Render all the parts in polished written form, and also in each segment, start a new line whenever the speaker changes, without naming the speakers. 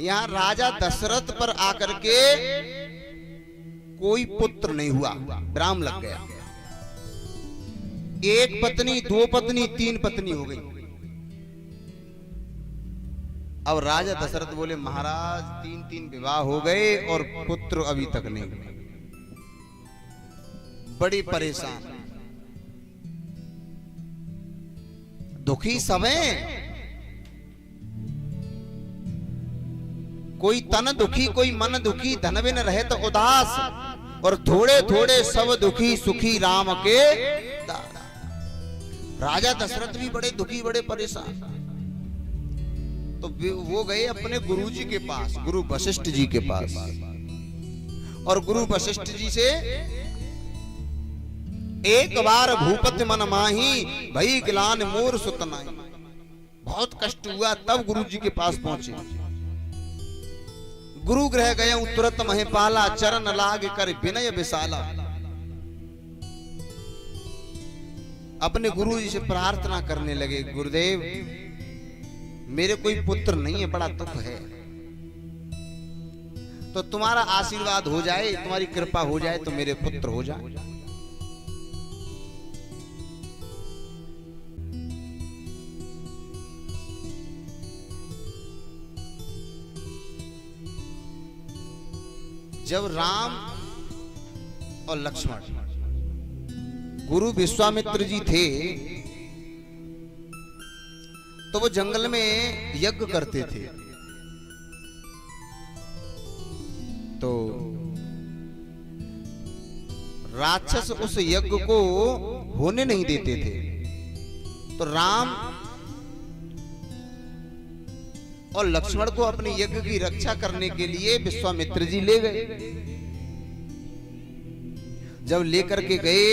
यहाँ राजा दशरथ पर आकर के कोई पुत्र नहीं हुआ, विराम लग गया। एक पत्नी, दो पत्नी, तीन पत्नी हो गई। अब राजा दशरथ बोले महाराज 3-3 विवाह हो गए और पुत्र अभी तक नहीं हुए, बड़ी परेशान, दुखी सब हैं। कोई तन दुखी, कोई मन दुखी, धन बिन रहे तो उदास, और थोड़े थोड़े सब दुखी, सुखी राम के दास। राजा दशरथ भी बड़े दुखी, बड़े परेशान। तो वो गए अपने गुरुजी के पास, गुरु वशिष्ठ जी के पास, और गुरु वशिष्ठ जी से एक बार भूपति मन माही भई गिलान मोर सुत नाई। बहुत कष्ट हुआ, तब गुरु जी के पास पहुंचे। गुरु गृह गए तुरंत महिपाला, चरण लाग कर विनय विशाला। अपने गुरु जी से प्रार्थना करने लगे, गुरुदेव मेरे कोई पुत्र नहीं है, बड़ा दुख है, तो तुम्हारा आशीर्वाद हो जाए, तुम्हारी कृपा हो जाए तो मेरे पुत्र हो जाए। जब राम और लक्ष्मण, गुरु विश्वामित्र जी थे, तो वो जंगल में यज्ञ करते थे। तो राक्षस उस यज्ञ को होने नहीं देते थे। तो राम और लक्ष्मण को अपने यज्ञ की रक्षा करने के लिए विश्वामित्र जी ले गए। जब लेकर के गए,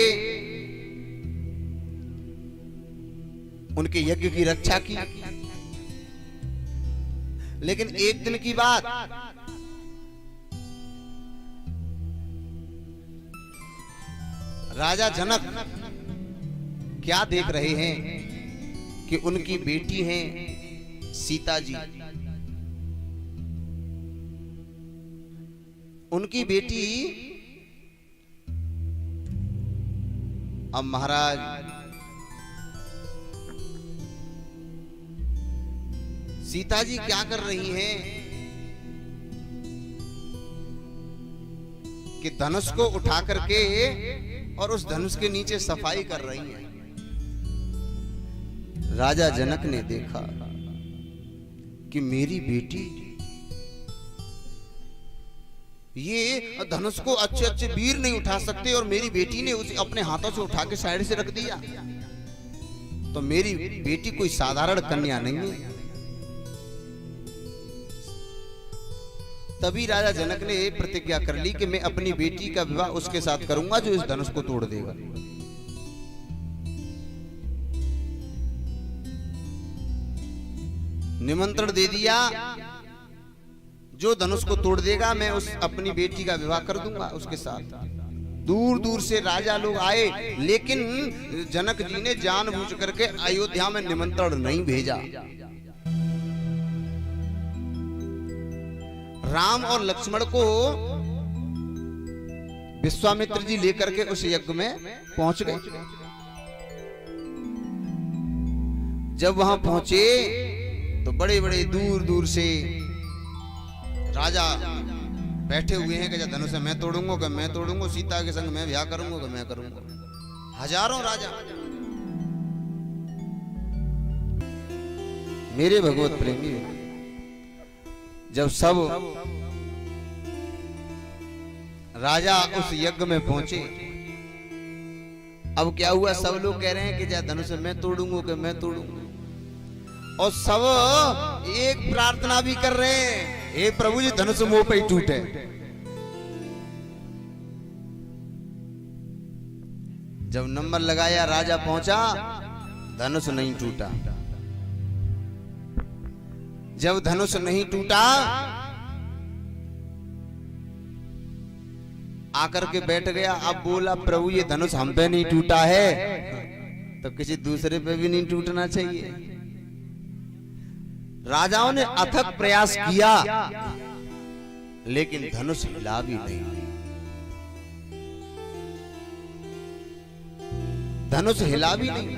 उनके यज्ञ की रक्षा की। लेकिन एक दिन की बात, राजा जनक क्या देख रहे हैं कि उनकी बेटी हैं सीता जी, उनकी बेटी अब महाराज सीता जी क्या कर रही हैं कि धनुष को उठा करके और उस धनुष के नीचे सफाई कर रही हैं। राजा जनक ने देखा कि मेरी बेटी ये धनुष को अच्छे अच्छे वीर नहीं उठा सकते, और मेरी बेटी ने उसे अपने हाथों से उठा के साइड से रख दिया, तो मेरी बेटी कोई साधारण कन्या नहीं है। तभी राजा जनक ने प्रतिज्ञा कर ली कि मैं अपनी बेटी का विवाह उसके साथ करूंगा जो इस धनुष को तोड़ देगा। निमंत्रण दे दिया, जो धनुष को तोड़ देगा मैं उस अपनी बेटी का विवाह कर दूंगा उसके साथ। दूर दूर से राजा लोग आए, लेकिन जनक जी ने जानबूझ करके अयोध्या में निमंत्रण नहीं भेजा। राम और लक्ष्मण को विश्वामित्र जी लेकर के उस यज्ञ में पहुंच गए। जब वहां पहुंचे तो बड़े बड़े दूर दूर से राजा बैठे हुए हैं कि धनुष मैं तोड़ूंगा, कि मैं तोड़ूंगा, सीता के संग मैं ब्याह करूंगा, कि मैं करूंगा। हजारों राजा। मेरे भगवत प्रेमी, जब सब राजा उस यज्ञ में पहुंचे, अब क्या हुआ, सब लोग कह रहे हैं कि धनुष मैं तोड़ूंगा, कि मैं तोड़ूंगा, और सब एक प्रार्थना भी कर रहे हैं, हे प्रभु जी धनुष मुंह पे ही टूटे। जब नंबर लगाया, राजा पहुंचा, धनुष नहीं टूटा। जब धनुष नहीं टूटा, आकर के बैठ गया। अब बोला प्रभु ये धनुष हम पे नहीं टूटा है तो किसी दूसरे पे भी नहीं टूटना चाहिए। राजाओं ने अथक प्रयास किया, लेकिन धनुष हिला भी नहीं। धनुष हिला भी नहीं।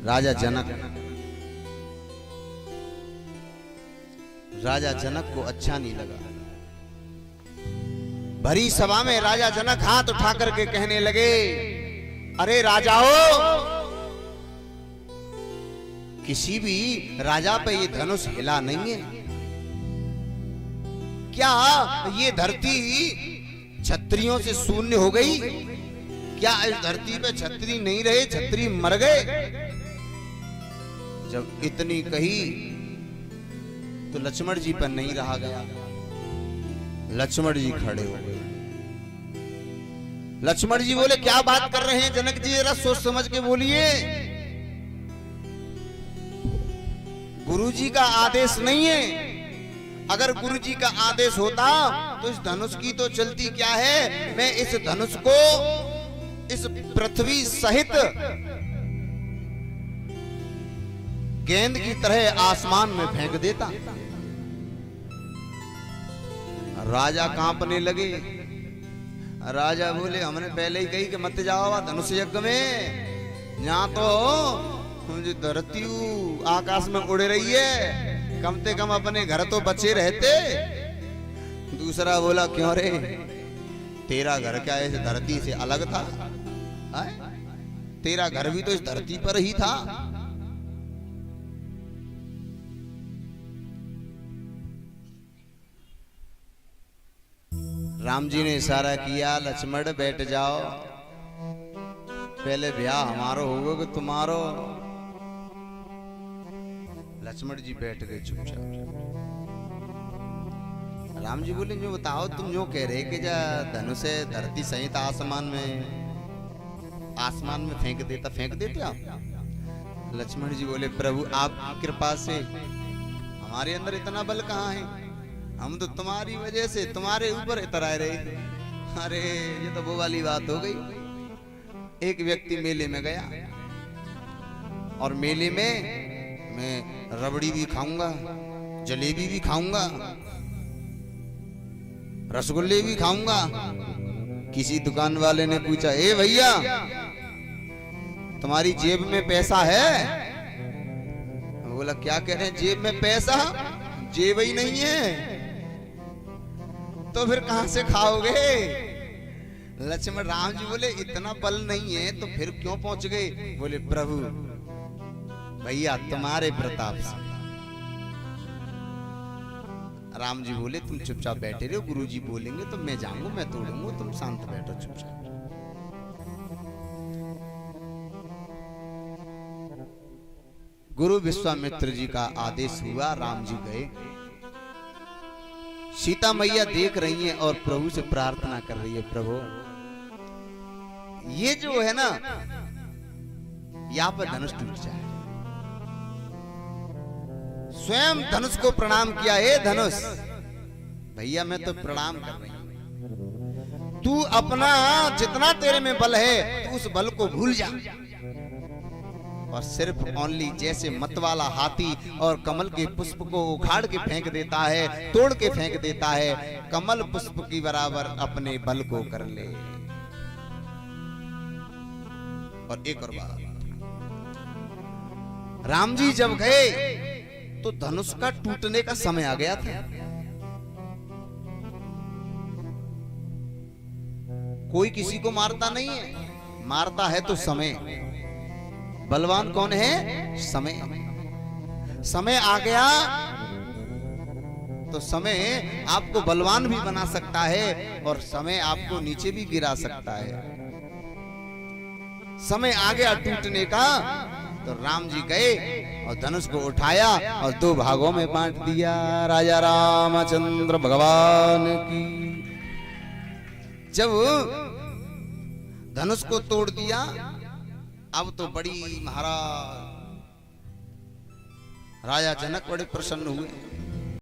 राजा जनक को अच्छा नहीं लगा। भरी सभा में राजा जनक हाथ उठा करके कहने लगे, अरे राजाओं, किसी भी राजा पे ये धनुष हिला नहीं है। क्या ये धरती क्षत्रियों से शून्य हो गई? क्या इस धरती पे क्षत्रिय नहीं रहे, क्षत्रिय मर गए? जब इतनी कही तो लक्ष्मण जी पर नहीं रहा गया। लक्ष्मण जी खड़े हो गए। लक्ष्मण जी बोले, क्या बात कर रहे हैं जनक जी, जरा सोच समझ के बोलिए। गुरु जी का आदेश नहीं है। अगर गुरु जी का आदेश होता तो इस धनुष की तो चलती क्या है। मैं इस धनुष को इस पृथ्वी सहित गेंद की तरह आसमान में फेंक देता। राजा कांपने लगे। राजा बोले, हमने पहले ही कही कि मत जाओ धनुष यज्ञ में। यहाँ तो जो धरती आकाश में उड़ रही है, कम से कम अपने घर तो बचे रहते। दूसरा बोला, क्यों रे, तेरा घर क्या इस धरती से अलग था? तेरा घर भी तो इस धरती पर ही था। राम जी ने इशारा किया, लक्ष्मण बैठ जाओ, पहले ब्याह हमारो होगा कि तुम्हारो। लक्ष्मण जी बैठ गए चुपचाप। राम जी बोले, जो बताओ, तुम जो कह रहे कि जा धनुष है धरती सहित आसमान में फेंक देते आप। लक्ष्मण जी बोले, प्रभु आपकी कृपा से हमारे अंदर इतना बल कहाँ है। हम तो तुम्हारी वजह से तुम्हारे ऊपर इतर आए रहे। अरे ये तो वो वाली बात हो गई। एक व्यक्ति मेले में गया और मेले में मैं रबड़ी भी खाऊंगा, जलेबी भी खाऊंगा, रसगुल्ले भी खाऊंगा। किसी दुकान वाले ने पूछा, ए भैया, तुम्हारी जेब में पैसा है? बोला, क्या कह रहे हैं, जेब में पैसा? जेब ही नहीं है तो फिर कहां से खाओगे? लक्ष्मण राम जी बोले, इतना बल नहीं है तो फिर क्यों पहुंच गए? बोले, प्रभु भैया तुम्हारे प्रताप से। राम जी बोले, तुम चुपचाप बैठे रहो, गुरु जी बोलेंगे तो मैं जाऊंगा, मैं तोड़ूंगा, तुम शांत बैठो चुपचाप। गुरु विश्वामित्र जी का आदेश हुआ, राम जी गए। सीता मैया देख रही हैं और प्रभु से प्रार्थना कर रही है, प्रभु ये जो है ना, यहाँ पर धनुष टूट जाए। स्वयं धनुष को प्रणाम किया, हे धनुष भैया मैं तो प्रणाम कर रही हूं, तू अपना जितना तेरे में बल है तू उस बल को भूल जा और सिर्फ ओनली जैसे मत वाला हाथी और कमल के पुष्प को उखाड़ के फेंक देता है, तोड़ के फेंक देता है, कमल पुष्प की बराबर अपने बल को कर ले। और एक और बात, राम जी जब गए तो धनुष का टूटने का समय आ गया था। कोई किसी को मारता नहीं है, मारता है तो समय। बलवान कौन है? समय। समय आ गया तो समय आपको बलवान भी बना सकता है और समय आपको नीचे भी गिरा सकता है। समय आ गया टूटने का तो राम जी गए और धनुष को उठाया और दो भागों में बांट दिया। राजा रामचंद्र भगवान की। जब धनुष को तोड़ दिया, अब तो बड़ी महाराज राजा जनक बड़े प्रसन्न हुए।